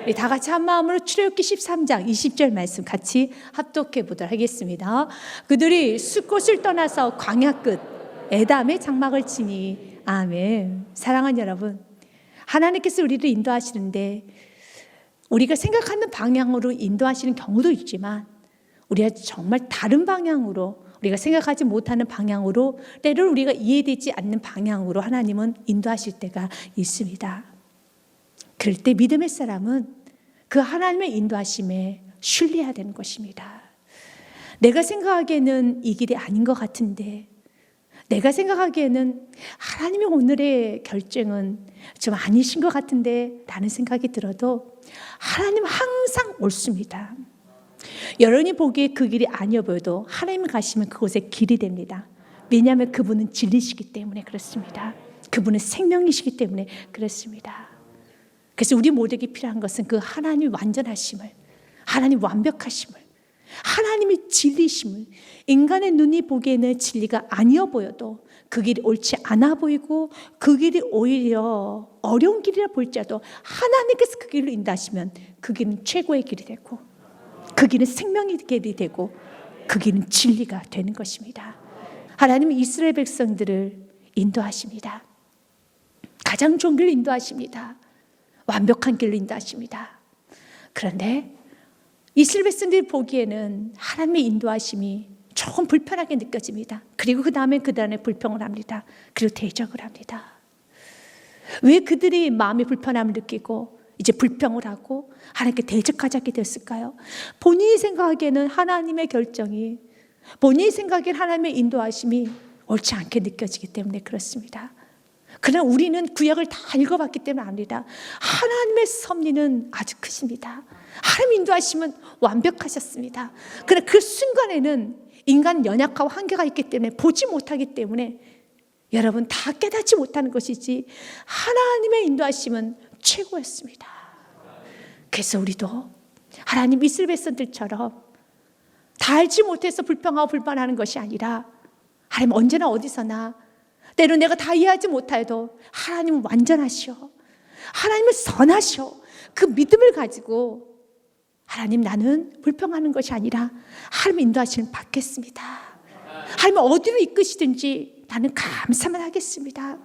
우리 다 같이 한 마음으로 출애굽기 13장 20절 말씀 같이 합독해 보도록 하겠습니다. 그들이 숫곳을 떠나서 광야 끝 에담의 장막을 치니. 아멘. 사랑하는 여러분, 하나님께서 우리를 인도하시는데 우리가 생각하는 방향으로 인도하시는 경우도 있지만 우리가 정말 다른 방향으로, 우리가 생각하지 못하는 방향으로, 때로는 우리가 이해되지 않는 방향으로 하나님은 인도하실 때가 있습니다. 그럴 때 믿음의 사람은 그 하나님의 인도하심에 신뢰해야 되는 것입니다. 내가 생각하기에는 이 길이 아닌 것 같은데, 내가 생각하기에는 하나님의 오늘의 결정은 좀 아니신 것 같은데 라는 생각이 들어도 하나님은 항상 옳습니다. 여러분이 보기에 그 길이 아니어 보여도 하나님이 가시면 그곳에 길이 됩니다. 왜냐하면 그분은 진리시기 때문에 그렇습니다. 그분은 생명이시기 때문에 그렇습니다. 그래서 우리 모두에게 필요한 것은 그 하나님의 완전하심을, 하나님의 완벽하심을, 하나님의 진리심을, 인간의 눈이 보기에는 진리가 아니어 보여도 그 길이 옳지 않아 보이고 그 길이 오히려 어려운 길이라 볼지라도 하나님께서 그 길로 인도하시면 그 길은 최고의 길이 되고 그 길은 생명의 길이 되고 그 길은 진리가 되는 것입니다. 하나님은 이스라엘 백성들을 인도하십니다. 가장 좋은 길로 인도하십니다. 완벽한 길로 인도하십니다. 그런데 이스라엘 백성들이 보기에는 하나님의 인도하심이 조금 불편하게 느껴집니다. 그리고 그 다음에 불평을 합니다. 그리고 대적을 합니다. 왜 그들이 마음의 불편함을 느끼고 이제 불평을 하고 하나님께 대적하게 됐을까요? 본인이 생각하기에는 하나님의 결정이, 본인이 생각하기에는 하나님의 인도하심이 옳지 않게 느껴지기 때문에 그렇습니다. 그러나 우리는 구약을 다 읽어봤기 때문에 압니다. 하나님의 섭리는 아주 크십니다. 하나님 인도하심은 완벽하셨습니다. 그러나 그 순간에는 인간 연약하고 한계가 있기 때문에 보지 못하기 때문에 여러분 다 깨닫지 못하는 것이지 하나님의 인도하심은 최고였습니다. 그래서 우리도 하나님 이스라엘 백성들처럼 다 알지 못해서 불평하고 불만하는 것이 아니라 하나님 언제나 어디서나 때로 내가 다 이해하지 못해도 하나님은 완전하시오, 하나님은 선하시오, 그 믿음을 가지고 하나님 나는 불평하는 것이 아니라 하나님 인도하시는 받겠습니다. 하나님 어디로 이끄시든지 나는 감사만 하겠습니다.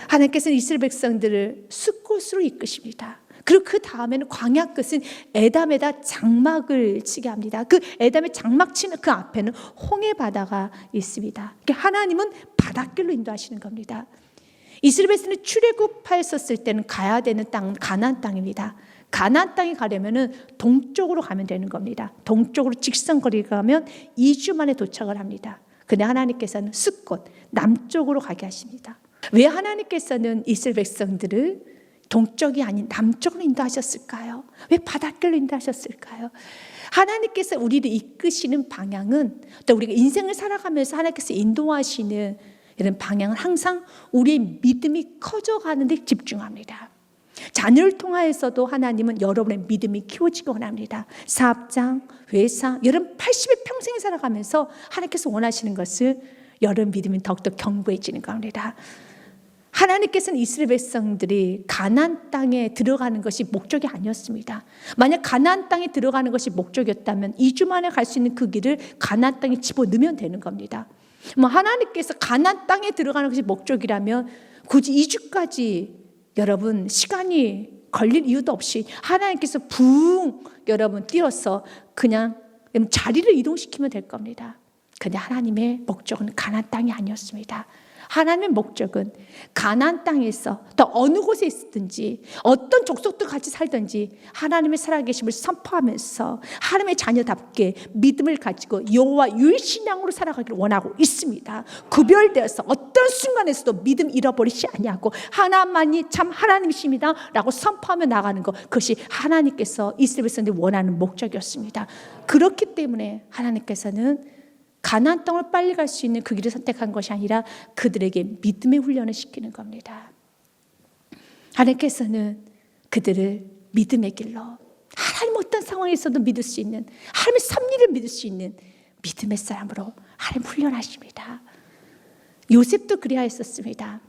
하나님께서는 이스라엘 백성들을 숫곳으로 이끄십니다. 그리고 그 다음에는 광야 끝은 에담에다 장막을 치게 합니다. 그 에담의 장막 치는 그 앞에는 홍해 바다가 있습니다. 하나님은 바닷길로 인도하시는 겁니다. 이스라엘 백성이 출애굽하였을 때는 가야 되는 땅은 가나안 땅입니다. 가나안 땅에 가려면 동쪽으로 가면 되는 겁니다. 동쪽으로 직선거리를 가면 2주 만에 도착을 합니다. 근데 하나님께서는 숫곳 남쪽으로 가게 하십니다. 왜 하나님께서는 이스라엘 백성들을 동쪽이 아닌 남쪽으로 인도하셨을까요? 왜 바닷길로 인도하셨을까요? 하나님께서 우리를 이끄시는 방향은, 또 우리가 인생을 살아가면서 하나님께서 인도하시는 이런 방향은 항상 우리의 믿음이 커져가는 데 집중합니다. 자녀를 통하여서도 하나님은 여러분의 믿음이 키워지기 원합니다. 사업장, 회사, 여러분 80의 평생을 살아가면서 하나님께서 원하시는 것을 여러분 믿음이 더욱더 견고해지는 겁니다. 하나님께서는 이스라엘 백성들이 가나안 땅에 들어가는 것이 목적이 아니었습니다. 만약 가나안 땅에 들어가는 것이 목적이었다면 2주 만에 갈 수 있는 그 길을 가나안 땅에 집어넣으면 되는 겁니다. 하나님께서 가나안 땅에 들어가는 것이 목적이라면 굳이 2주까지 여러분 시간이 걸릴 이유도 없이 하나님께서 붕 여러분 뛰어서 그냥 자리를 이동시키면 될 겁니다. 근데 하나님의 목적은 가나안 땅이 아니었습니다. 하나님의 목적은 가나안 땅에서 또 어느 곳에 있든지 어떤 족속도 같이 살든지 하나님의 살아계심을 선포하면서 하나님의 자녀답게 믿음을 가지고 여호와 유일신앙으로 살아가기를 원하고 있습니다. 구별되어서 어떤 순간에서도 믿음 잃어버리지 아니하고 하나만이 참 하나님이십니다 라고 선포하며 나가는 것, 그것이 하나님께서 이스라엘 백성들이 원하는 목적이었습니다. 그렇기 때문에 하나님께서는 가나안 땅을 빨리 갈 수 있는 그 길을 선택한 것이 아니라 그들에게 믿음의 훈련을 시키는 겁니다. 하나님께서는 그들을 믿음의 길로, 하나님 어떤 상황에서도 믿을 수 있는, 하나님의 섭리를 믿을 수 있는 믿음의 사람으로 하나님 훈련하십니다. 요셉도 그리하였었습니다.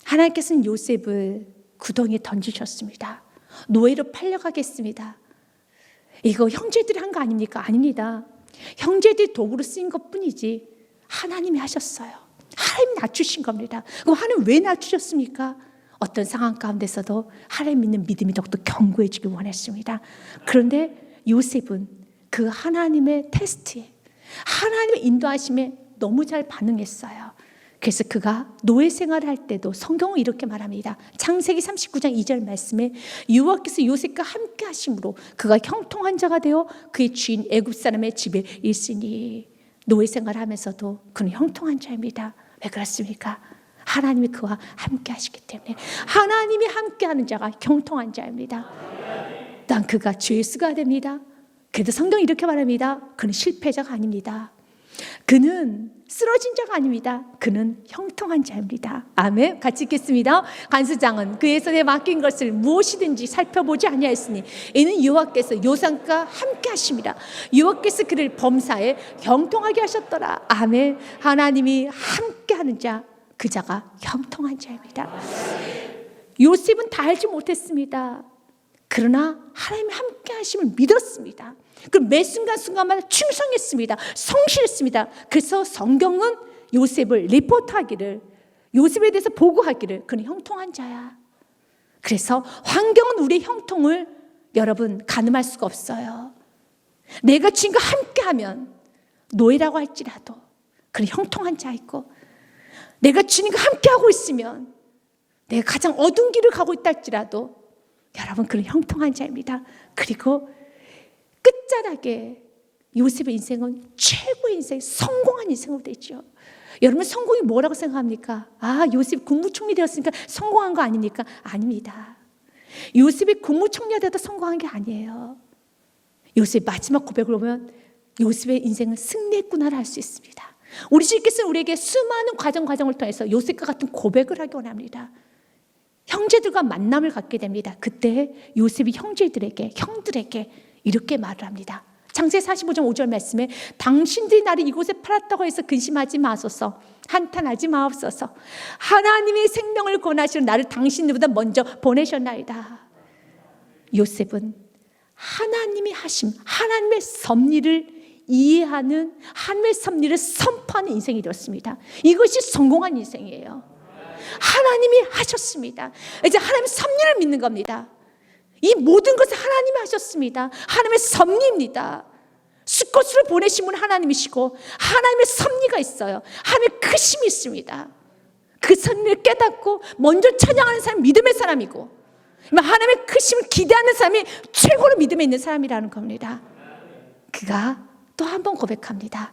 하나님께서는 요셉을 구덩이에 던지셨습니다. 노예로 팔려가겠습니다. 이거 형제들이 한 거 아닙니까? 아닙니다. 형제들이 도구로 쓰인 것뿐이지 하나님이 하셨어요. 하나님이 낮추신 겁니다. 그럼 하나님 왜 낮추셨습니까? 어떤 상황 가운데서도 하나님 믿는 믿음이 더욱더 견고해지길 원했습니다. 그런데 요셉은 그 하나님의 테스트에, 하나님의 인도하심에 너무 잘 반응했어요. 그래서 그가 노예 생활을 할 때도 성경은 이렇게 말합니다. 창세기 39장 2절 말씀에 여호와께서 요셉과 함께 하심으로 그가 형통한 자가 되어 그의 주인 애굽 사람의 집에 있으니, 노예 생활을 하면서도 그는 형통한 자입니다. 왜 그렇습니까? 하나님이 그와 함께 하시기 때문에. 하나님이 함께하는 자가 형통한 자입니다. 난 그가 죄수가 됩니다. 그래도 성경이 이렇게 말합니다. 그는 실패자가 아닙니다. 그는 쓰러진 자가 아닙니다. 그는 형통한 자입니다. 아멘. 같이 읽겠습니다. 간수장은 그의 손에 맡긴 것을 무엇이든지 살펴보지 아니하였으니 이는 여호와께서 요셉과 함께 하심이라. 여호와께서 그를 범사에 형통하게 하셨더라. 아멘. 하나님이 함께하는 자, 그 자가 형통한 자입니다. 요셉은 다 알지 못했습니다. 그러나 하나님이 함께 하심을 믿었습니다. 그럼 매 순간순간마다 충성했습니다. 성실했습니다. 그래서 성경은 요셉을 리포트하기를, 요셉에 대해서 보고하기를 그는 형통한 자야. 그래서 환경은 우리의 형통을 여러분 가늠할 수가 없어요. 내가 주님과 함께하면 노예라고 할지라도 그는 형통한 자이고, 내가 주님과 함께하고 있으면 내가 가장 어두운 길을 가고 있다 할지라도 여러분 그는 형통한 자입니다. 그리고 끝자락에 요셉의 인생은 최고의 인생, 성공한 인생으로 되죠. 여러분 성공이 뭐라고 생각합니까? 아, 요셉 국무총리 되었으니까 성공한 거 아닙니까? 아닙니다. 요셉이 국무총리가 되어도 성공한 게 아니에요. 요셉 마지막 고백을 보면 요셉의 인생은 승리했구나를 알 수 있습니다. 우리 주님께서는 우리에게 수많은 과정을 통해서 요셉과 같은 고백을 하기 원합니다. 형제들과 만남을 갖게 됩니다. 그때 요셉이 형들에게 이렇게 말을 합니다. 창세기 45장 5절 말씀에 당신들이 나를 이곳에 팔았다고 해서 근심하지 마소서, 한탄하지 마옵소서. 하나님의 생명을 권하시는 나를 당신들보다 먼저 보내셨나이다. 요셉은 하나님이 하심, 하나님의 섭리를 이해하는, 하나님의 섭리를 선포하는 인생이 되었습니다. 이것이 성공한 인생이에요. 하나님이 하셨습니다. 이제 하나님의 섭리를 믿는 겁니다. 이 모든 것을 하나님이 하셨습니다. 하나님의 섭리입니다. 수꽃으로 보내신 분은 하나님이시고 하나님의 섭리가 있어요. 하나님의 크심이 있습니다. 그 섭리를 깨닫고 먼저 찬양하는 사람이 믿음의 사람이고, 하나님의 크심을 기대하는 사람이 최고로 믿음에 있는 사람이라는 겁니다. 그가 또 한 번 고백합니다.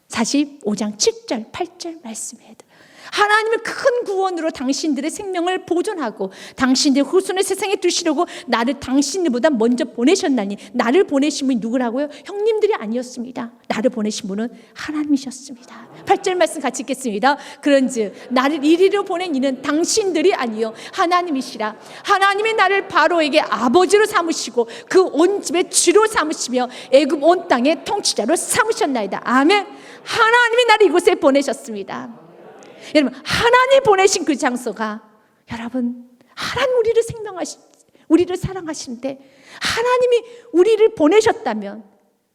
45장 7절 8절 말씀에도 하나님은 큰 구원으로 당신들의 생명을 보존하고 당신들의 후손을 세상에 두시려고 나를 당신들보다 먼저 보내셨나니. 나를 보내신 분이 누구라고요? 형님들이 아니었습니다. 나를 보내신 분은 하나님이셨습니다. 8절 말씀 같이 읽겠습니다. 그런즉 나를 이리로 보낸 이는 당신들이 아니요 하나님이시라. 하나님이 나를 바로에게 아버지로 삼으시고 그 온 집의 주로 삼으시며 애굽 온 땅의 통치자로 삼으셨나이다. 아멘. 하나님이 나를 이곳에 보내셨습니다. 여러분, 하나님 보내신 그 장소가, 여러분, 하나님 우리를 사랑하시는데 하나님이 우리를 보내셨다면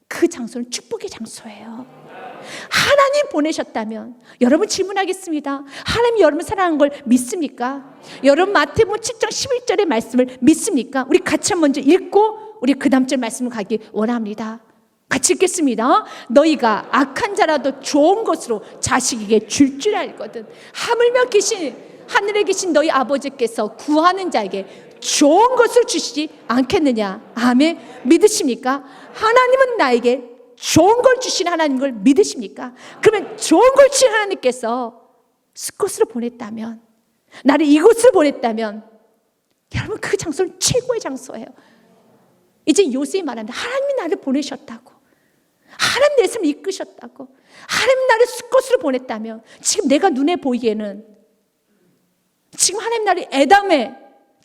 그 장소는 축복의 장소예요. 하나님 보내셨다면, 여러분 질문하겠습니다. 하나님이 여러분 사랑하는 걸 믿습니까? 여러분 마태복음 7장 11절의 말씀을 믿습니까? 우리 같이 먼저 읽고 우리 그 다음 절 말씀을 가기 원합니다. 같이 읽겠습니다. 너희가 악한 자라도 좋은 것으로 자식에게 줄 알거든 하물며 하늘에 계신 너희 아버지께서 구하는 자에게 좋은 것을 주시지 않겠느냐. 아멘. 믿으십니까? 하나님은 나에게 좋은 걸 주신 하나님 걸 믿으십니까? 그러면 좋은 걸 주신 하나님께서 스콧으로 보냈다면, 나를 이곳으로 보냈다면, 여러분 그 장소는 최고의 장소예요. 이제 요셉이 말합니다. 하나님이 나를 보내셨다고, 하나님 내 삶을 이끄셨다고, 하나님 나를 수꽃으로 보냈다면, 지금 내가 눈에 보이기에는, 지금 하나님 나를 에담에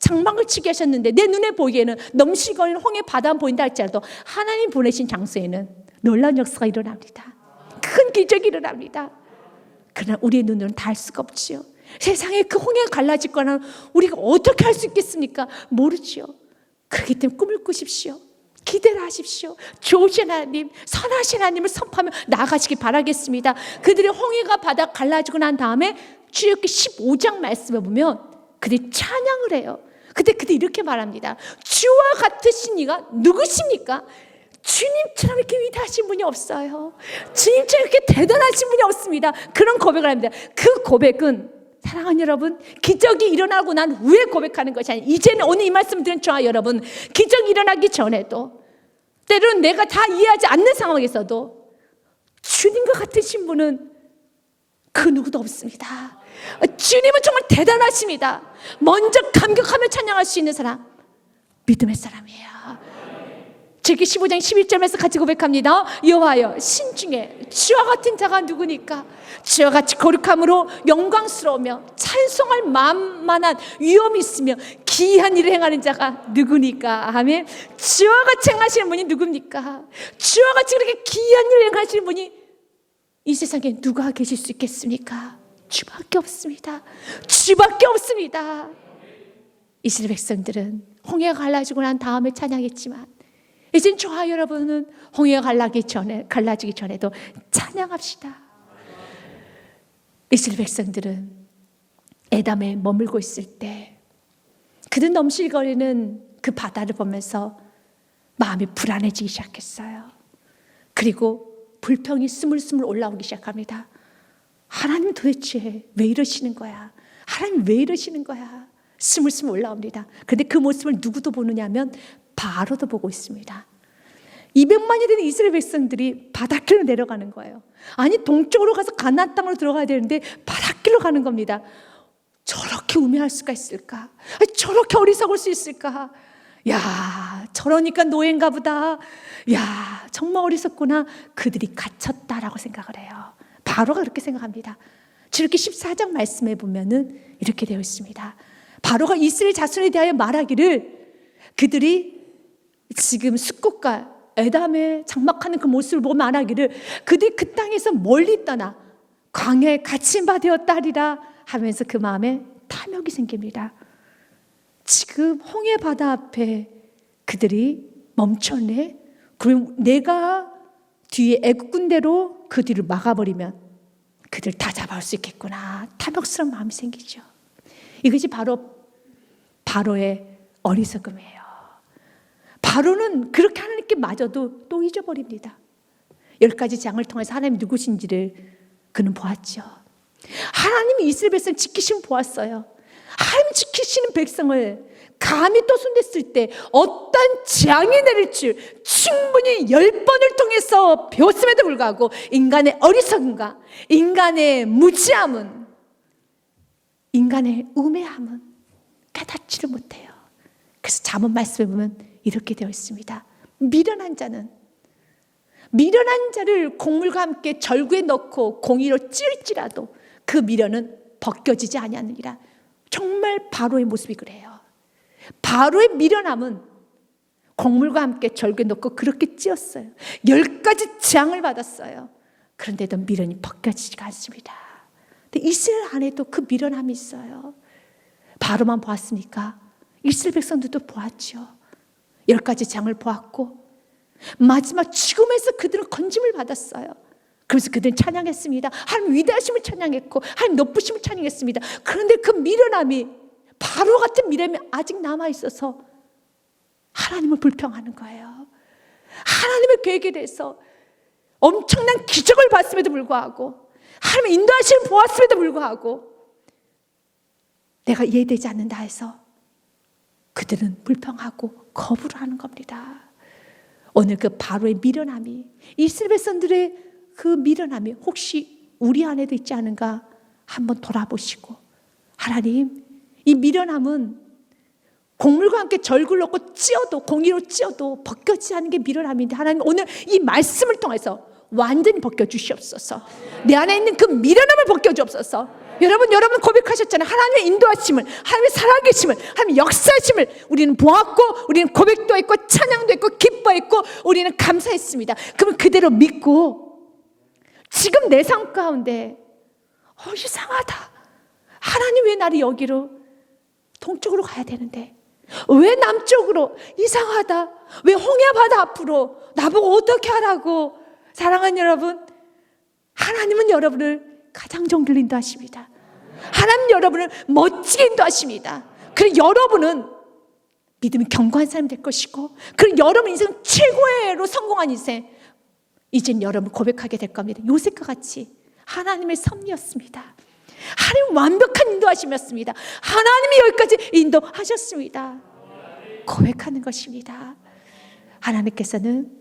장막을 치게 하셨는데 내 눈에 보이기에는 넘실거리는 홍해 바다 보인다 할지라도 하나님 보내신 장소에는 놀라운 역사가 일어납니다. 큰 기적이 일어납니다. 그러나 우리의 눈으로는 다 알 수가 없지요. 세상에 그 홍해가 갈라질 거는 우리가 어떻게 할 수 있겠습니까? 모르지요. 그렇기 때문에 꿈을 꾸십시오. 기대를 하십시오. 좋으신 하나님, 선하신 하나님을 선포하며 나아가시기 바라겠습니다. 그들이 홍해가 바다 갈라지고 난 다음에 출애굽기 15장 말씀에 보면 그들이 찬양을 해요. 그때 그들이 이렇게 말합니다. 주와 같으신 이가 누구십니까? 주님처럼 이렇게 위대하신 분이 없어요. 주님처럼 이렇게 대단하신 분이 없습니다. 그런 고백을 합니다. 그 고백은 사랑하는 여러분, 기적이 일어나고 난 후에 고백하는 것이 아니에요. 이제는 오늘 이 말씀 들은 저와 여러분, 기적이 일어나기 전에도, 때로는 내가 다 이해하지 않는 상황에서도 주님과 같으신 분은 그 누구도 없습니다. 주님은 정말 대단하십니다. 먼저 감격하며 찬양할 수 있는 사람, 믿음의 사람이에요. 제기 15장 11절에서 같이 고백합니다. 여호와여, 신중에 주와 같은 자가 누구니까? 주와 같이 거룩함으로 영광스러우며 찬송할 만한 위엄이 있으며 기이한 일을 행하는 자가 누구니까? 아멘. 주와 같이 행하시는 분이 누굽니까? 주와 같이 그렇게 기이한 일을 행하시는 분이 이 세상에 누가 계실 수 있겠습니까? 주밖에 없습니다. 주밖에 없습니다. 이스라엘 백성들은 홍해가 갈라지고 난 다음에 찬양했지만 이젠 저와 여러분은 홍해가 갈라지기 전에도 찬양합시다. 이스라엘 백성들은 에담에 머물고 있을 때 그들 넘실거리는 그 바다를 보면서 마음이 불안해지기 시작했어요. 그리고 불평이 스물스물 올라오기 시작합니다. 하나님 도대체 왜 이러시는 거야? 하나님 왜 이러시는 거야? 스물스물 올라옵니다. 그런데 그 모습을 누구도 보느냐 하면 바로도 보고 있습니다. 200만이 되는 이스라엘 백성들이 바닷길로 내려가는 거예요. 아니 동쪽으로 가서 가나안 땅으로 들어가야 되는데 바닷길로 가는 겁니다. 저렇게 우매할 수가 있을까? 저렇게 어리석을 수 있을까? 야, 저러니까 노예인가 보다. 야, 정말 어리석구나. 그들이 갇혔다라고 생각을 해요. 바로가 그렇게 생각합니다. 출애굽기 14장 말씀에 보면은 이렇게 되어 있습니다. 바로가 이스라엘 자손에 대하여 말하기를 그들이 지금 숫곳과 에담에 장막하는 그 모습을 보고 말하기를 그들이 그 땅에서 멀리 떠나 광야에 갇힌 바 되었다리라 하면서 그 마음에 탐욕이 생깁니다. 지금 홍해 바다 앞에 그들이 멈췄네. 그럼 내가 뒤에 애국 군대로 그 뒤를 막아버리면 그들 다 잡아올 수 있겠구나. 탐욕스러운 마음이 생기죠. 이것이 바로 바로의 어리석음이에요. 바로는 그렇게 하나님께 맞아도 또 잊어버립니다. 10가지 장을 통해서 하나님이 누구신지를 그는 보았죠. 하나님이 이스라엘 백성 지키시면 보았어요. 하나님 지키시는 백성을 감히 또 손댔을 때 어떤 재앙이 내릴 줄 충분히 10번을 통해서 배웠음에도 불구하고 인간의 어리석음과 인간의 무지함은, 인간의 우매함은 깨닫지를 못해요. 그래서 잠언 말씀에 보면 이렇게 되어 있습니다. 미련한 자를 곡물과 함께 절구에 넣고 공의로 찔지라도 그 미련은 벗겨지지 아니하느니라. 정말 바로의 모습이 그래요. 바로의 미련함은 곡물과 함께 절구에 넣고 그렇게 찧었어요. 10가지 재앙을 받았어요. 그런데도 미련이 벗겨지지가 않습니다. 근데 이스라엘 안에도 그 미련함이 있어요. 바로만 보았습니까? 이스라엘 백성들도 보았죠. 10가지 장을 보았고 마지막 죽음에서 그들은 건짐을 받았어요. 그래서 그들은 찬양했습니다. 하나님 위대하심을 찬양했고 하나님 높으심을 찬양했습니다. 그런데 그 미련함이, 바로 같은 미련함이 아직 남아있어서 하나님을 불평하는 거예요. 하나님의 계획에 대해서 엄청난 기적을 봤음에도 불구하고 하나님의 인도하심을 보았음에도 불구하고 내가 이해되지 않는다 해서 그들은 불평하고 거부를 하는 겁니다. 오늘 그 바로의 미련함이, 이스라엘 백성들의 그 미련함이 혹시 우리 안에도 있지 않은가 한번 돌아보시고, 하나님, 이 미련함은 곡물과 함께 절구를 넣고 찧어도, 공의로 찧어도 벗겨지지 않는 게 미련함인데 하나님 오늘 이 말씀을 통해서 완전히 벗겨주시옵소서. 내 안에 있는 그 미련함을 벗겨주옵소서. 여러분 고백하셨잖아요. 하나님의 인도하심을, 하나님의 살아계심을, 하나님의 역사하심을 우리는 보았고, 우리는 고백도 했고, 찬양도 했고, 기뻐했고, 우리는 감사했습니다. 그럼 그대로 믿고 지금 내 삶 가운데 이상하다, 하나님 왜 나를 여기로 동쪽으로 가야 되는데, 왜 남쪽으로? 이상하다. 왜 홍해바다 앞으로? 나보고 어떻게 하라고? 사랑하는 여러분, 하나님은 여러분을 가장 좋은 길로 인도하십니다. 하나님 여러분을 멋지게 인도하십니다. 그리고 여러분은 믿음이 견고한 사람이 될 것이고, 그리고 여러분 인생 최고로 성공한 인생, 이젠 여러분 고백하게 될 겁니다. 요셉과 같이 하나님의 섭리였습니다. 하나님 완벽한 인도하심이었습니다. 하나님이 여기까지 인도하셨습니다. 고백하는 것입니다. 하나님께서는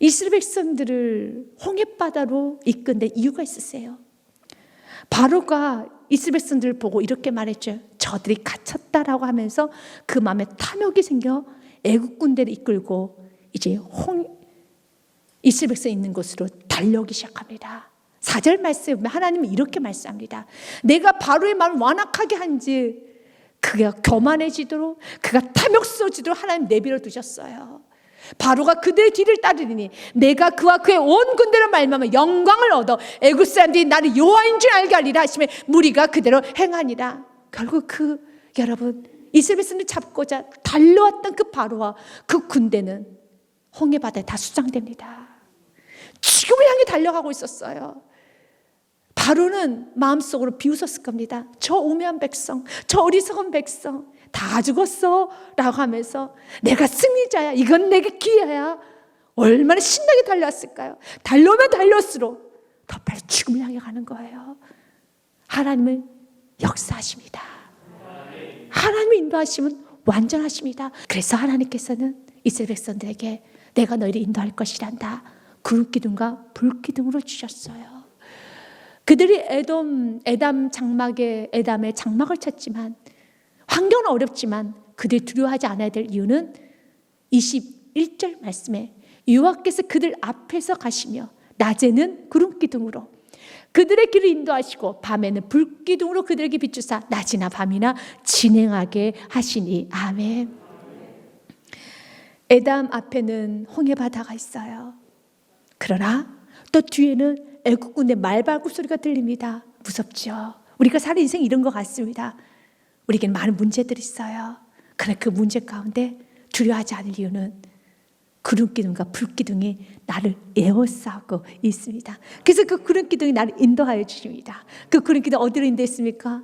이스라엘 백성들을 홍해바다로 이끈 데 이유가 있으세요. 바로가 이스라엘 백성들을 보고 이렇게 말했죠. 저들이 갇혔다라고 하면서 그 마음에 탐욕이 생겨 애국 군대를 이끌고 이제 이스라엘 백성이 있는 곳으로 달려오기 시작합니다. 4절 말씀에 보면 하나님은 이렇게 말씀합니다. 내가 바로의 마음을 완악하게 한지 그가 교만해지도록, 그가 탐욕스러워지도록 하나님 내버려 두셨어요. 바로가 그들의 뒤를 따르리니 내가 그와 그의 온 군대로 말미암아 영광을 얻어 애굽 사람들이 나를 여호와인 줄 알게 하리라 하시며 무리가 그대로 행하니라. 결국 여러분 이스라엘 백성을 잡고자 달려왔던 그 바로와 그 군대는 홍해바다에 다 수장됩니다. 죽음을 향해 달려가고 있었어요. 바로는 마음속으로 비웃었을 겁니다. 저 우매한 백성, 저 어리석은 백성 다 죽었어 라고 하면서 내가 승리자야, 이건 내게 기회야. 얼마나 신나게 달려왔을까요? 달려오면 달려올수록 더 빨리 죽음을 향해 가는 거예요. 하나님은 역사하십니다. 하나님의 인도하심은 완전하십니다. 그래서 하나님께서는 이스라엘 백성들에게 내가 너희를 인도할 것이란다 구름기둥과 불기둥으로 주셨어요. 그들이 에담의 장막을 찾지만, 환경은 어렵지만 그들이 두려워하지 않아야 될 이유는 21절 말씀에 여호와께서 그들 앞에서 가시며 낮에는 구름기둥으로 그들의 길을 인도하시고 밤에는 불기둥으로 그들에게 비추사 낮이나 밤이나 진행하게 하시니. 아멘. 에담 앞에는 홍해바다가 있어요. 그러나 또 뒤에는 애국군의 말발굽 소리가 들립니다. 무섭죠. 우리가 사는 인생이 이런 것 같습니다. 우리에게는 많은 문제들이 있어요. 그러나 그 문제 가운데 두려워하지 않을 이유는 구름기둥과 불기둥이 나를 에워싸고 있습니다. 그래서 그 구름기둥이 나를 인도하여 주십니다. 그 구름기둥 어디로 인도했습니까?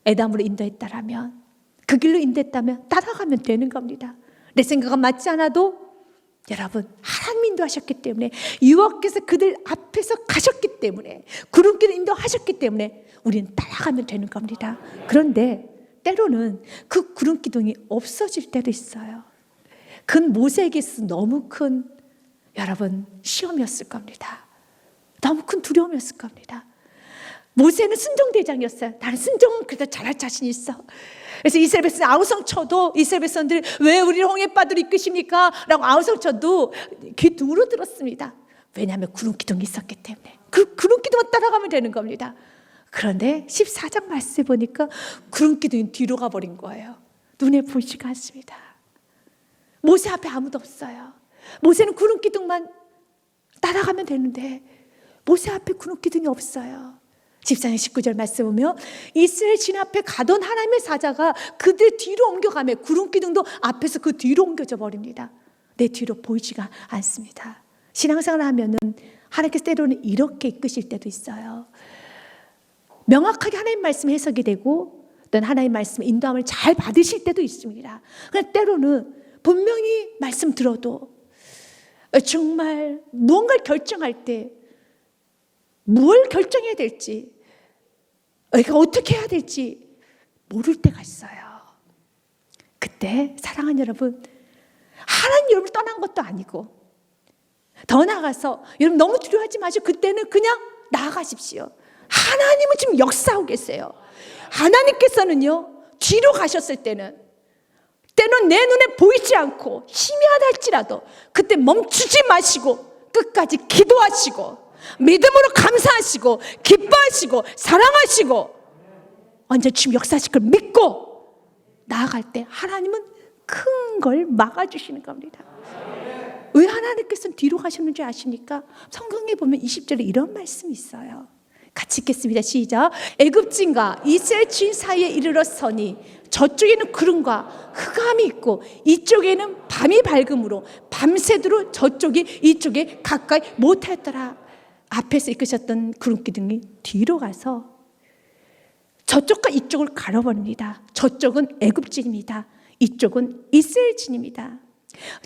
에담으로 인도했다라면, 그 길로 인도했다면 따라가면 되는 겁니다. 내 생각은 맞지 않아도 여러분 하나님 인도하셨기 때문에, 여호와께서 그들 앞에서 가셨기 때문에, 구름길을 인도하셨기 때문에 우리는 따라가면 되는 겁니다. 그런데 때로는 그 구름기둥이 없어질 때도 있어요. 그건 모세에게 있어서 너무 큰 여러분 시험이었을 겁니다. 너무 큰 두려움이었을 겁니다. 모세는 순종대장이었어요. 나는 순종은 그래도 잘할 자신 있어. 그래서 이스라엘 백성 아우성 쳐도 이스라엘 백성들이 왜 우리를 홍해바다로 이끄십니까? 라고 아우성 쳐도 기둥으로 들었습니다. 왜냐하면 구름기둥이 있었기 때문에. 그 구름기둥만 따라가면 되는 겁니다. 그런데 14장 말씀에 보니까 구름기둥이 뒤로 가버린 거예요. 눈에 보이지가 않습니다. 모세 앞에 아무도 없어요. 모세는 구름기둥만 따라가면 되는데 모세 앞에 구름기둥이 없어요. 14장 19절 말씀 보면 이스라엘 진 앞에 가던 하나님의 사자가 그들 뒤로 옮겨가며 구름기둥도 앞에서 그 뒤로 옮겨져 버립니다. 내 뒤로 보이지가 않습니다. 신앙생활을 하면은 하나님께서 때로는 이렇게 이끄실 때도 있어요. 명확하게 하나님 말씀 해석이 되고 또는 하나님 말씀의 인도함을 잘 받으실 때도 있습니다. 그러나 때로는 분명히 말씀 들어도 정말 무언가를 결정할 때 뭘 결정해야 될지, 우리가 어떻게 해야 될지 모를 때가 있어요. 그때 사랑하는 여러분, 하나님 여러분을 떠난 것도 아니고 더 나아가서 여러분 너무 두려워하지 마시고 그때는 그냥 나아가십시오. 하나님은 지금 역사하고 계세요. 하나님께서는요 뒤로 가셨을 때는 때는 내 눈에 보이지 않고 희미하다 할지라도 그때 멈추지 마시고 끝까지 기도하시고 믿음으로 감사하시고 기뻐하시고 사랑하시고 언제 주님 역사하실 걸 믿고 나아갈 때 하나님은 큰 걸 막아주시는 겁니다. 왜 하나님께서는 뒤로 가셨는지 아십니까? 성경에 보면 20절에 이런 말씀이 있어요. 같이 읽겠습니다. 시작. 애굽진과 이스라엘 주인 사이에 이르러 서니 저쪽에는 구름과 흑암이 있고 이쪽에는 밤이 밝음으로 밤새도록 저쪽이 이쪽에 가까이 못하였더라. 앞에서 이끄셨던 구름기둥이 뒤로 가서 저쪽과 이쪽을 가려버립니다. 저쪽은 애굽진입니다. 이쪽은 이스라엘진입니다.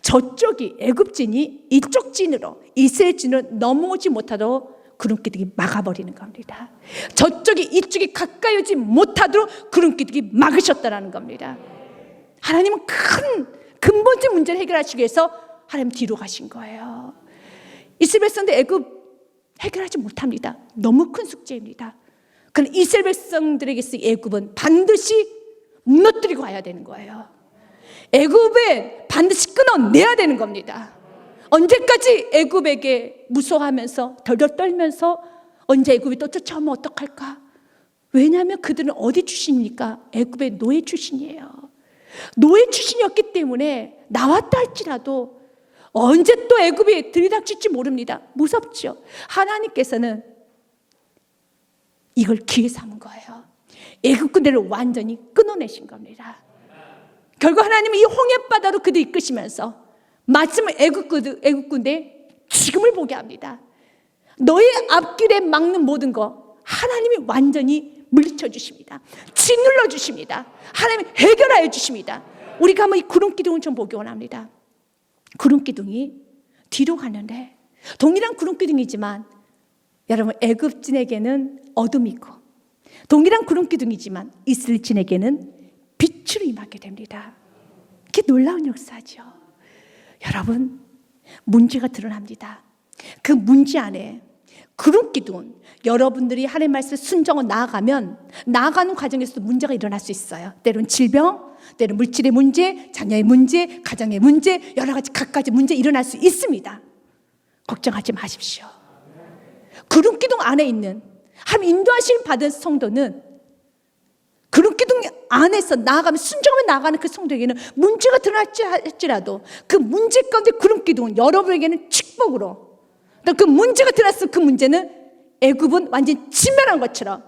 저쪽이 애굽진이 이쪽 진으로 이스라엘 진으로 넘어오지 못하도록 구름기둥이 막아버리는 겁니다. 저쪽이 이쪽에 가까이 오지 못하도록 구름기둥이 막으셨다는 겁니다. 하나님은 큰 근본적 문제를 해결하시기 위해서 하나님 뒤로 가신 거예요. 이스라엘 백성들 애굽 해결하지 못합니다. 너무 큰 숙제입니다. 그럼 이스라엘 백성들에게 있어 애굽은 반드시 무너뜨리고 와야 되는 거예요. 애굽에 반드시 끊어내야 되는 겁니다. 언제까지 애굽에게 무서워하면서 덜덜 떨면서 언제 애굽이 또 쫓아오면 어떡할까? 왜냐하면 그들은 어디 출신입니까? 애굽의 노예 출신이에요. 노예 출신이었기 때문에 나왔다 할지라도 언제 또 애굽이 들이닥칠지 모릅니다. 무섭죠. 하나님께서는 이걸 기회 삼은 거예요. 애굽 군대를 완전히 끊어내신 겁니다. 결국 하나님은 이 홍해바다로 그들 이끄시면서 마침내 애굽 군대 죽음을 보게 합니다. 너의 앞길에 막는 모든 거 하나님이 완전히 물리쳐 주십니다. 짓눌러 주십니다. 하나님이 해결하여 주십니다. 우리가 한번 이 구름기둥을 좀 보기 원합니다. 구름기둥이 뒤로 가는데 동일한 구름기둥이지만 여러분 애굽진에게는 어둠이고 동일한 구름기둥이지만 이스라엘진에게는 빛으로 임하게 됩니다. 이게 놀라운 역사죠. 여러분 문제가 드러납니다. 그 문제 안에 구름기둥은 여러분들이 하나님의 말씀에 순종하고 나아가는 과정에서도 문제가 일어날 수 있어요. 때로는 질병, 때로는 물질의 문제, 자녀의 문제, 가정의 문제, 여러 가지 각가지 문제 일어날 수 있습니다. 걱정하지 마십시오. 구름기둥 안에 있는 하나님 인도하심을 받은 성도는 구름기둥 안에서 나아가면 순종하며 나아가는 그 성도에게는 문제가 드러날지 할지라도 그 문제 가운데 구름기둥은 여러분에게는 축복으로 그 문제가 드러났을 그 문제는 애굽은 완전히 침멸한 것처럼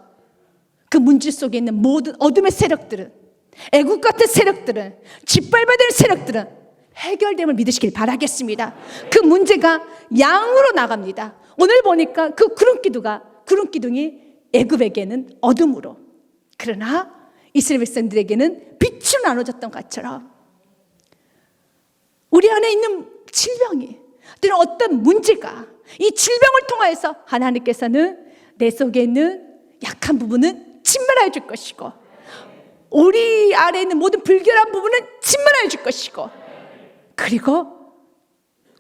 그 문제 속에 있는 모든 어둠의 세력들은 애굽 같은 세력들은 짓밟아야 되는 세력들은 해결됨을 믿으시길 바라겠습니다. 그 문제가 양으로 나갑니다. 오늘 보니까 그 구름기둥이 애굽에게는 어둠으로 그러나 이스라엘 백성들에게는 빛으로 나눠졌던 것처럼 우리 안에 있는 질병이 또는 어떤 문제가 이 질병을 통하여서 하나님께서는 내 속에 있는 약한 부분은 침멸하여 줄 것이고 우리 안에 있는 모든 불결한 부분은 침멸하여 줄 것이고 그리고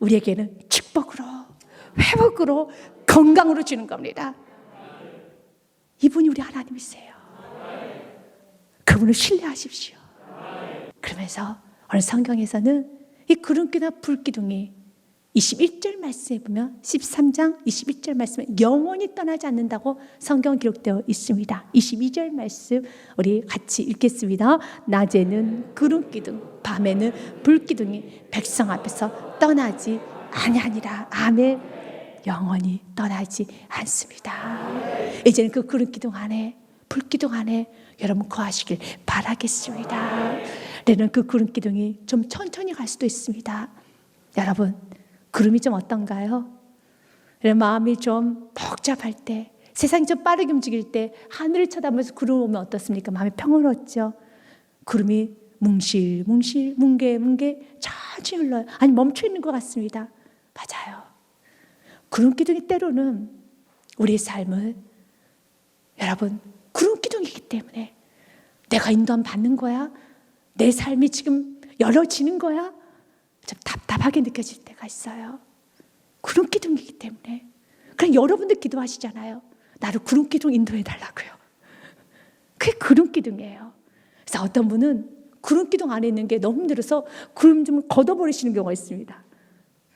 우리에게는 축복으로 회복으로 건강으로 주는 겁니다. 이분이 우리 하나님이세요. 그분을 신뢰하십시오. 그러면서 오늘 성경에서는 이 구름기나 불기둥이 21절 말씀에 보면 13장 21절 말씀에 영원히 떠나지 않는다고 성경 기록되어 있습니다. 22절 말씀 우리 같이 읽겠습니다. 낮에는 구름기둥 밤에는 불기둥이 백성 앞에서 떠나지 아니하니라. 아멘. 영원히 떠나지 않습니다. 이제는 그 구름기둥 안에 불기둥 안에 여러분 거하시길 바라겠습니다. 때로는 그 구름기둥이 좀 천천히 갈 수도 있습니다. 여러분 구름이 좀 어떤가요? 마음이 좀 복잡할 때 세상이 좀 빠르게 움직일 때 하늘을 쳐다보면서 구름 오면 어떻습니까? 마음이 평화롭죠. 구름이 뭉실뭉실 뭉게뭉게 천천히 흘러요. 아니 멈춰 있는 것 같습니다. 맞아요. 구름기둥이 때로는 우리의 삶을 여러분 구름기둥이기 때문에 내가 인도함 받는 거야? 내 삶이 지금 열어지는 거야? 좀 답답하게 느껴질 때가 있어요. 구름기둥이기 때문에. 그럼 여러분들 기도하시잖아요. 나를 구름기둥 인도해 달라고요. 그게 구름기둥이에요. 그래서 어떤 분은 구름기둥 안에 있는 게 너무 힘들어서 구름 좀 걷어버리시는 경우가 있습니다.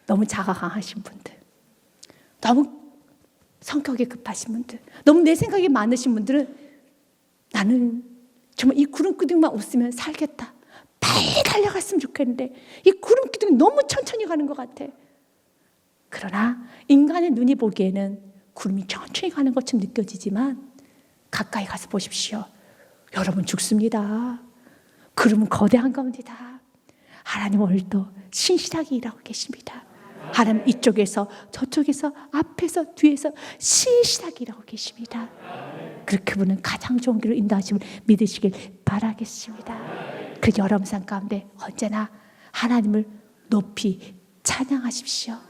너무 자가 강하신 분들, 너무 성격이 급하신 분들, 너무 내 생각이 많으신 분들은 나는 정말 이 구름기둥만 없으면 살겠다. 빨리 달려갔으면 좋겠는데 이 구름기둥이 너무 천천히 가는 것 같아. 그러나 인간의 눈이 보기에는 구름이 천천히 가는 것처럼 느껴지지만 가까이 가서 보십시오. 여러분 죽습니다. 구름은 거대한 겁니다. 하나님 오늘도 신실하게 일하고 계십니다. 하나님 이쪽에서 저쪽에서 앞에서 뒤에서 신실하게 일하고 계십니다. 그분은 가장 좋은 길로 인도하심을 믿으시길 바라겠습니다. 그 여러분 삶 가운데 언제나 하나님을 높이 찬양하십시오.